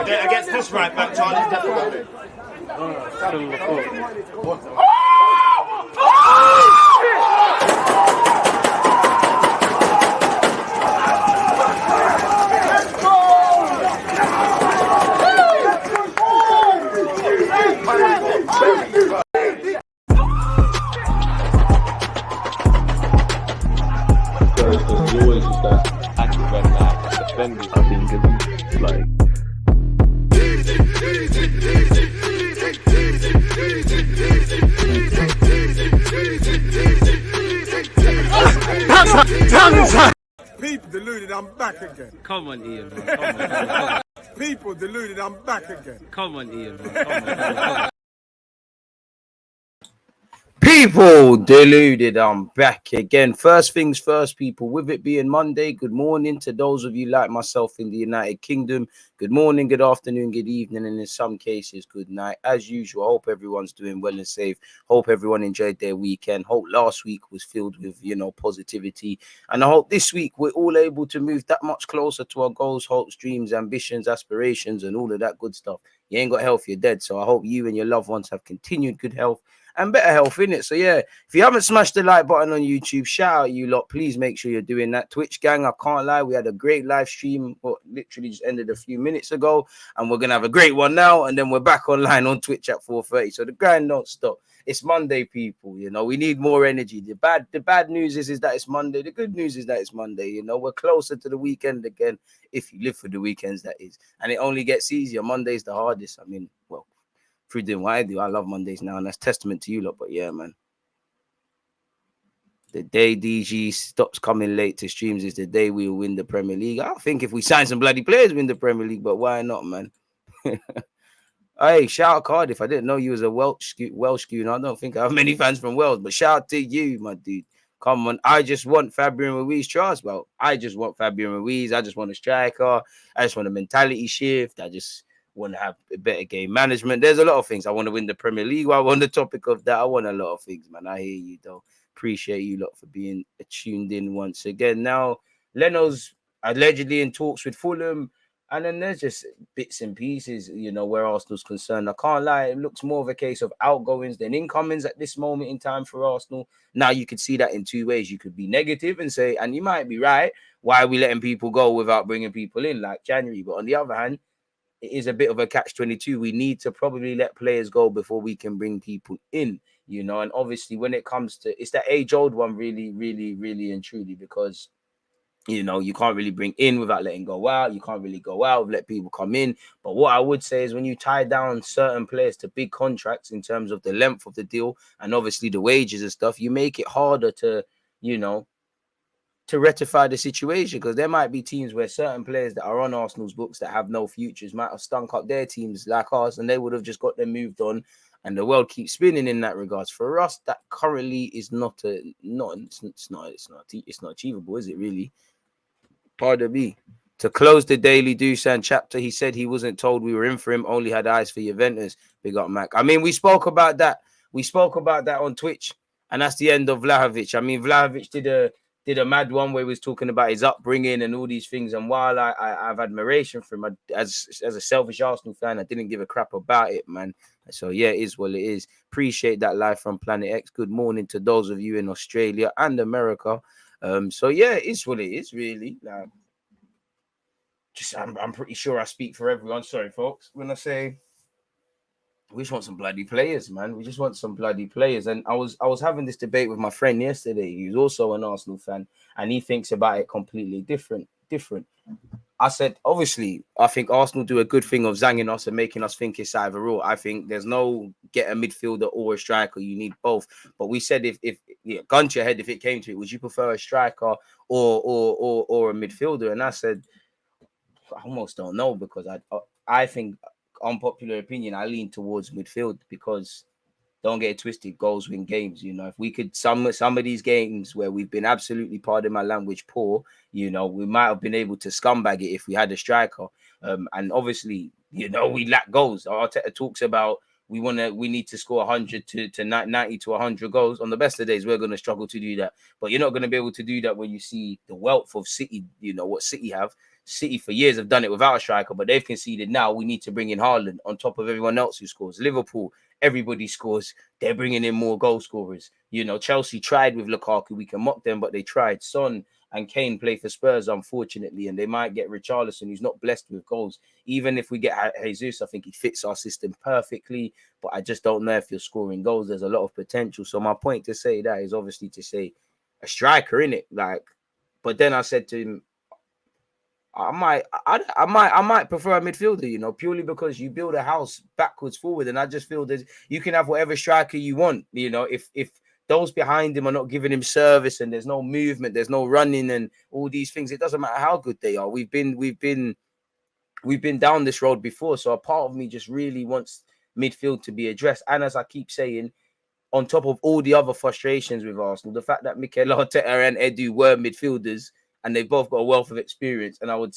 Against this right back, Charlie. People deluded, I'm back again. Come on, Ian, man. Come on. People deluded, I'm back again. Come on, Ian, man. Come on. People deluded, I'm back again. First things first, people, with it being Monday, good morning to those of you like myself in the United Kingdom. Good morning, good afternoon, good evening, and in some cases, good night. As usual, I hope everyone's doing well and safe. Hope everyone enjoyed their weekend. Hope last week was filled with, positivity. And I hope this week we're all able to move that much closer to our goals, hopes, dreams, ambitions, aspirations, and all of that good stuff. You ain't got health, you're dead. So I hope you and your loved ones have continued good health and better health in it. So yeah, if you haven't smashed the like button on YouTube, shout out you lot. Please make sure you're doing that. Twitch gang, I can't lie, we had a great live stream, literally just ended a few minutes ago, and we're gonna have a great one now, and then we're back online on Twitch at 4:30. So the grind don't stop. It's Monday, people. We need more energy. The bad news is that it's Monday. The good news is that it's Monday. We're closer to the weekend again, if you live for the weekends, that is. And it only gets easier. Monday's the hardest. Through doing what I do, I love Mondays now, and that's testament to you lot. But yeah, man, the day DG stops coming late to streams is the day we will win the Premier League. I think if we sign some bloody players, win the Premier League, but why not, man? Hey, shout out Cardiff. I didn't know you was a Welsh schooner. I don't think I have many fans from Wales, but shout out to you, my dude. Come on, I just want Fabian Ruiz trust. Well, I just want Fabian Ruiz. I just want a striker. I just want a mentality shift. I just want to have a better game management. There's a lot of things. I want to win the Premier League. While on the topic of that, I want a lot of things, man. I hear you, though. Appreciate you lot for being tuned in once again. Now, Leno's allegedly in talks with Fulham, and then there's just bits and pieces, where Arsenal's concerned. I can't lie, it looks more of a case of outgoings than incomings at this moment in time for Arsenal. Now, you could see that in two ways. You could be negative and say, and you might be right, why are we letting people go without bringing people in like January? But on the other hand, it is a bit of a catch-22. We need to probably let players go before we can bring people in, and obviously when it comes to, it's that age-old one really, really, really and truly, because, you can't really bring in without letting go out. You can't really go out, let people come in. But what I would say is when you tie down certain players to big contracts in terms of the length of the deal and obviously the wages and stuff, you make it harder to, to rectify the situation, because there might be teams where certain players that are on Arsenal's books that have no futures might have stunk up their teams like us, and they would have just got them moved on, and the world keeps spinning in that regards. For us, that currently is not achievable, is it really? Pardon me. To close the Daily Dusan chapter, he said he wasn't told we were in for him, only had eyes for Juventus. Big up, Mac. I mean, we spoke about that. We spoke about that on Twitch, and that's the end of Vlahovic. I mean, Vlahovic did a mad one where he was talking about his upbringing and all these things. And while I have admiration for him, as a selfish Arsenal fan, I didn't give a crap about it, man. So yeah, it is what it is. Appreciate that live from Planet X. Good morning to those of you in Australia and America. So yeah, it's what it is, really. I'm pretty sure I speak for everyone. Sorry, folks, when I say we just want some bloody players, man. We just want some bloody players. And I was having this debate with my friend yesterday. He's also an Arsenal fan, and he thinks about it completely different. I said, obviously, I think Arsenal do a good thing of zanging us and making us think it's either or. I think there's no get a midfielder or a striker. You need both. But we said if gun to your head, if it came to it, would you prefer a striker or a midfielder? And I said, I almost don't know, because I think, unpopular opinion, I lean towards midfield, because don't get it twisted, goals win games. If we could some of these games where we've been absolutely, pardon my language, poor, we might have been able to scumbag it if we had a striker. And obviously, we lack goals. Arteta talks about we need to score 100 to 90 to 100 goals. On the best of days, we're going to struggle to do that. But you're not going to be able to do that when you see the wealth of City, what City have. City for years have done it without a striker, but they've conceded now. We need to bring in Haaland on top of everyone else who scores. Liverpool, everybody scores. They're bringing in more goal scorers. You know, Chelsea tried with Lukaku. We can mock them, but they tried. Son and Kane play for Spurs, unfortunately, and they might get Richarlison, who's not blessed with goals. Even if we get Jesus, I think he fits our system perfectly, but I just don't know if you're scoring goals. There's a lot of potential. So my point to say that is obviously to say a striker, in it, like. But then I said to him, I might prefer a midfielder, you know, purely because you build a house backwards, forward, and I just feel that you can have whatever striker you want, you know, if those behind him are not giving him service and there's no movement, there's no running and all these things, it doesn't matter how good they are. We've been down this road before, so a part of me just really wants midfield to be addressed. And as I keep saying, on top of all the other frustrations with Arsenal, the fact that Mikel Arteta and Edu were midfielders and they've both got a wealth of experience. And I wouldn't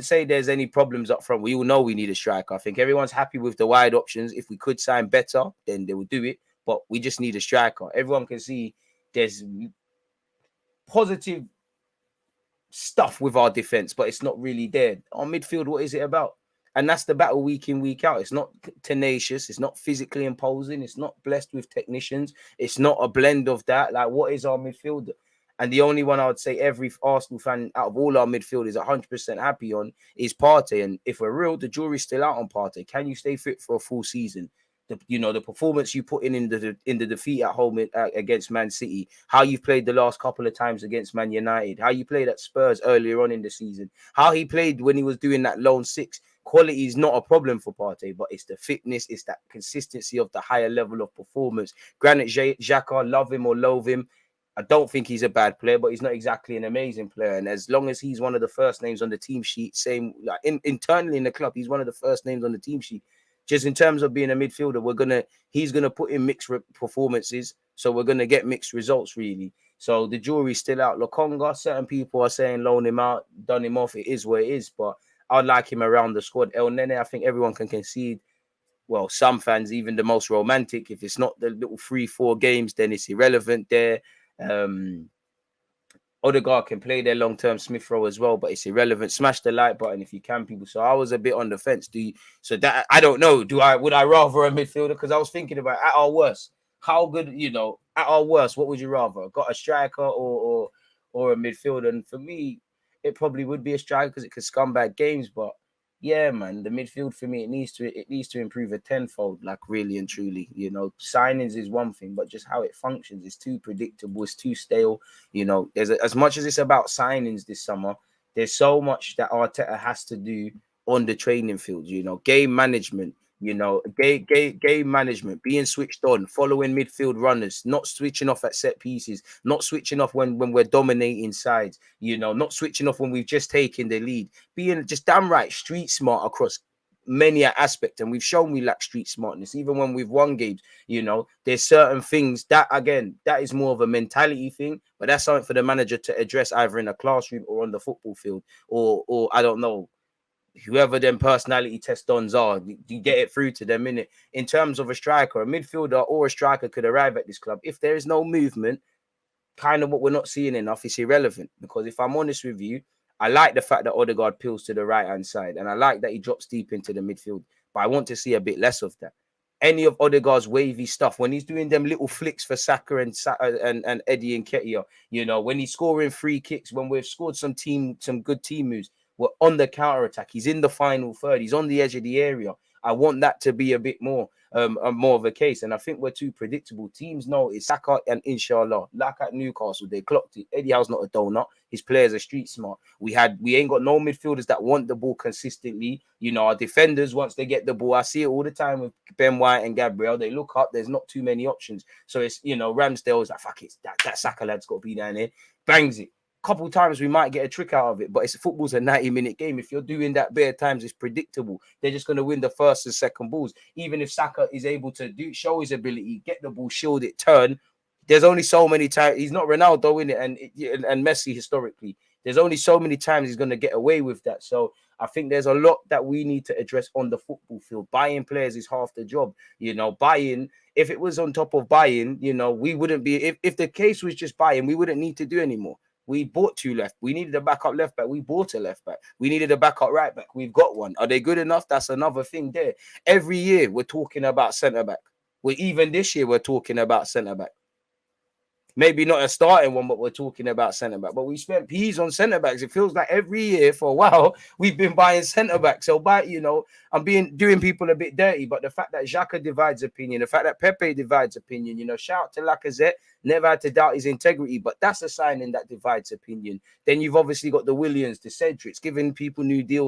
say there's any problems up front. We all know we need a striker. I think everyone's happy with the wide options. If we could sign better, then they would do it. But we just need a striker. Everyone can see there's positive stuff with our defense, but it's not really there. Our midfield, what is it about? And that's the battle week in, week out. It's not tenacious. It's not physically imposing. It's not blessed with technicians. It's not a blend of that. Like, what is our midfield? And the only one I would say every Arsenal fan out of all our midfield is 100% happy on is Partey. And if we're real, the jury's still out on Partey. Can you stay fit for a full season? The performance you put in the defeat at home against Man City, how you've played the last couple of times against Man United, how you played at Spurs earlier on in the season, how he played when he was doing that lone six. Quality is not a problem for Partey, but it's the fitness, it's that consistency of the higher level of performance. Granit Xhaka, love him or loathe him, I don't think he's a bad player, but he's not exactly an amazing player. And as long as he's one of the first names on the team sheet, same like internally in the club, he's one of the first names on the team sheet. Just in terms of being a midfielder, he's gonna put in mixed performances, so we're gonna get mixed results really. So the jury's still out. Lokonga, certain people are saying loan him out, done him off. It is what it is, but I'd like him around the squad. El Nene, I think everyone can concede. Well, some fans, even the most romantic, if it's not the little 3-4 games, then it's irrelevant there. Odegaard can play their long-term Smith Rowe as well, but it's irrelevant. Smash the like button if you can, people. So I was a bit on the fence. So that I don't know. Would I rather a midfielder? Because I was thinking about at our worst, how good, at our worst, what would you rather? Got a striker or a midfielder? And for me, it probably would be a striker because it could scumbag games. But yeah, man, the midfield for me, it needs to improve a tenfold, like really and truly. Signings is one thing, but just how it functions is too predictable, it's too stale. There's as much as it's about signings this summer, there's so much that Arteta has to do on the training field. Game management. Game management, being switched on, following midfield runners, not switching off at set pieces, not switching off when we're dominating sides, not switching off when we've just taken the lead, being just damn right street smart across many aspects. And we've shown we lack street smartness, even when we've won games. There's certain things that, again, that is more of a mentality thing, but that's something for the manager to address either in a classroom or on the football field, or I don't know, whoever them personality test dons are, you get it through to them. In terms of a striker, a midfielder or a striker could arrive at this club. If there is no movement, kind of what we're not seeing enough, is irrelevant. Because if I'm honest with you, I like the fact that Odegaard peels to the right-hand side, and I like that he drops deep into the midfield, but I want to see a bit less of that. Any of Odegaard's wavy stuff, when he's doing them little flicks for Saka and Eddie and Nketiah, when he's scoring free kicks, when we've scored some good team moves, we're on the counter attack. He's in the final third. He's on the edge of the area. I want that to be a bit more of a case. And I think we're too predictable. Teams know it's Saka and inshallah. Like at Newcastle, they clocked it. Eddie Howe's not a donut. His players are street smart. We ain't got no midfielders that want the ball consistently. Our defenders, once they get the ball, I see it all the time with Ben White and Gabriel. They look up. There's not too many options. So it's, Ramsdale's like, fuck it. That Saka lad's got to be down there. Bangs it. Couple times we might get a trick out of it, but football's a 90-minute game. If you're doing that bare times, it's predictable. They're just going to win the first and second balls. Even if Saka is able to show his ability, get the ball, shield it, turn, there's only so many times. He's not Ronaldo in it, and Messi historically. There's only so many times he's going to get away with that. So I think there's a lot that we need to address on the football field. Buying players is half the job. Buying, if it was on top of buying, we wouldn't be, if the case was just buying, we wouldn't need to do anymore. We bought 2 left. We needed a backup left back. We bought a left back. We needed a backup right back. We've got one. Are they good enough? That's another thing there. Every year we're talking about centre back. Even this year we're talking about centre back. Maybe not a starting one, but we're talking about centre back. But we spent peas on centre backs. It feels like every year for a while we've been buying centre backs. So I'm doing people a bit dirty. But the fact that Xhaka divides opinion, the fact that Pepe divides opinion, shout out to Lacazette, never had to doubt his integrity. But that's a signing that divides opinion. Then you've obviously got the Williams, the Cedrics, giving people new deals